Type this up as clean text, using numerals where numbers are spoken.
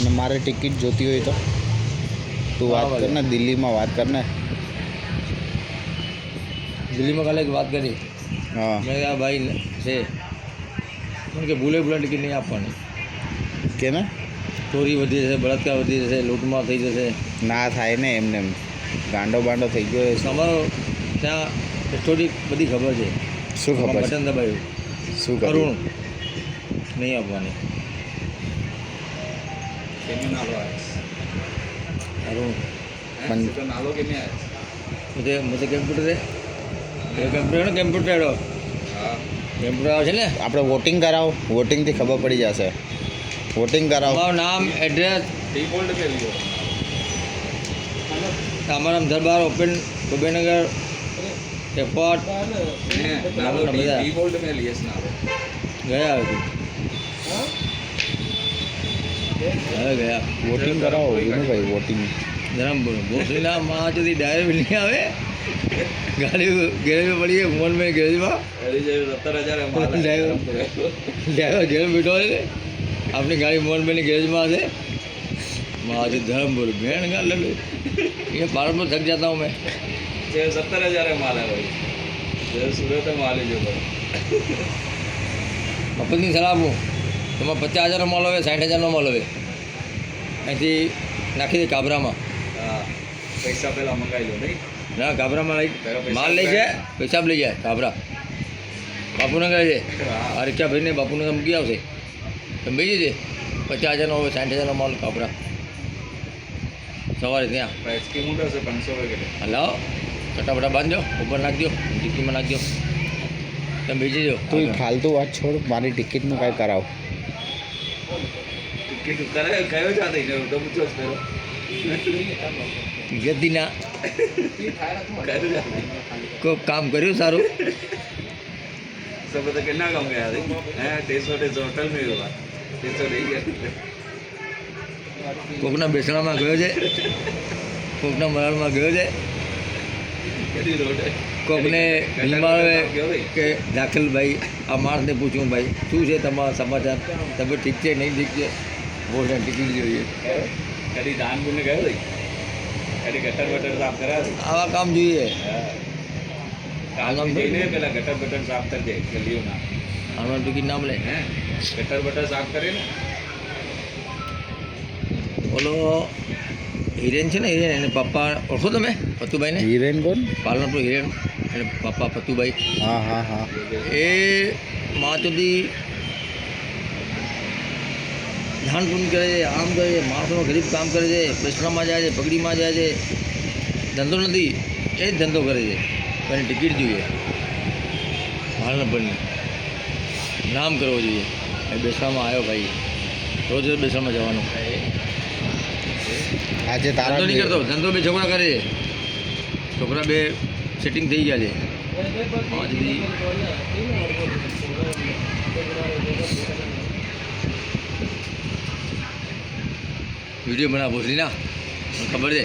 અને મારે ટિકિટ જોતી હોય તો તું વાત કર ને, દિલ્હીમાં વાત કર ને. દિલ્હીમાં કાલે એક વાત કરી. હા મેં આ ભાઈ છે મને કે ભૂલે ટિકિટ નહીં આપવાની. કે ને ચોરી વધી જશે, બળાત્કાર વધી જશે, લૂંટમાર થઈ જશે. ના થાય ને એમને એમ ગાંડો બાંડો થઈ ગયો છે. તમારો ત્યાં હિસ્ટોરી બધી ખબર છે. શું ખબર છે? બટન દબાયું, શું કરુણ કર્યું? નહીં આપવાની. અરુણ मुझे कम्प्यूटर है, कम्प्यूटर कम्प्यूटर कम्प्यूटर આવે છે ને. આપણે વોટિંગ કરાવો, વોટિંગથી ખબર પડી જશે. વોટિંગ કરાવો. તમારું નામ, એડ્રેસ, તમારું નામ દરબાર ઓપન કુબેરનગર એરપોર્ટ ગયા હવે ગયા. વોટિંગ કરાવો વિનુભાઈ, વોટિંગ. જરા ભોસડીના માં સુધી ડાયરેક્ટ નહીં આવે. ગાડી ગેરેજમાં પડી ગઈ, મોહનભાઈ ગેરેજમાં ડ્રાઈવર ઘેર બેઠો છે. આપણી ગાડી મોહનભાઈની ગેરેજમાં હશે. મારી ધરમપુર ભેણ ગાલ લગે ये भारत में थक जाता हूँ मैं. 17,000 माल है भाई, सूरत माल है जो भाई. મફતની સલાહ આપું, એમાં 50,000નો માલ હોય, 60,000નો માલ હોય, અહીંથી નાખી દે કાબરામાં. હા, પૈસા પહેલાં મંગાવી લો નહીં. ના, કાબરામાં લઈ માલ લઈ જાય, પૈસા લઈ જાય કાબરા. બાપુને કહે છે આ રિક્ષા ભરીને બાપુને મૂકી આવશે. તમે બેસી છે 50,000નો હોય, 60,000નો માલ કાબરા સવારે ત્યાં. इसकी मूड से 500 रुपये के. હલાવો, ફટાફટા બાંધજો, ઉપર નાખજો, ટિક્કીમાં નાખજો, તમે બેસી જાઓ. તું ફાલતુ વાત છોડ, મારી ટિકિટનું કાંઈ કરાવ. टिकट करे कयो जाते ने तो पूछो फेरो ગતિના कयो जाते કોઈ કામ કર્યું સારું. सब तो कितना कम गया है 300 होटल में होगा 300 नहीं गया. કોકના બેસણામાં ગયો છે, કોકના મરાળમાં ગયો છે, केडी रोड है કોકને બીમાર હોય કે દાખલ ભાઈ આ માણસને પૂછ્યું ભાઈ શું છે તમારા સમાચાર, તબિયત ઠીક છે નહીં ઠીક છે, બહુ ટિકિટ જોઈએ. कडी दान पुण्य गयो भाई, कडी गटर बटर साफ करा दी. આવા કામ જોઈએ. काम जઈને પેલા ગટર બટર સાફ કરી દે ગલીઓ ના. આનો ટિકિટ નામ લે. હે ગટર બટર સાફ કરે ને. ઓલો હિરેન છે ને, હિરેન એને પપ્પા ઓળખો તમે પતુભાઈને? હિરેન કોણ? પાલનપુર હિરેન, એને પપ્પા પતુભાઈ. હા હા હા. એ માં સુધી ધાન પૂન કરે છે, આમ કરે છે, માણસોનો ગરીબ કામ કરે છે, બેસણામાં જાય છે, પગડીમાં જાય છે, ધંધો નથી, એ જ ધંધો કરે છે. પણ એને ટિકિટ જોઈએ પાલનપુરની, નામ કરવો જોઈએ. એ બેસવામાં આવ્યો ભાઈ, રોજ રોજ બેસવામાં જવાનું. આજે તારા ધંધો નહીં કરતો, ધંધો બે છોકરા કરે છે, છોકરા બે સેટિંગ થઈ ગયા છે. પાંચ દી વિડીયો બનાવો ભોસડી ના, મને ખબર છે.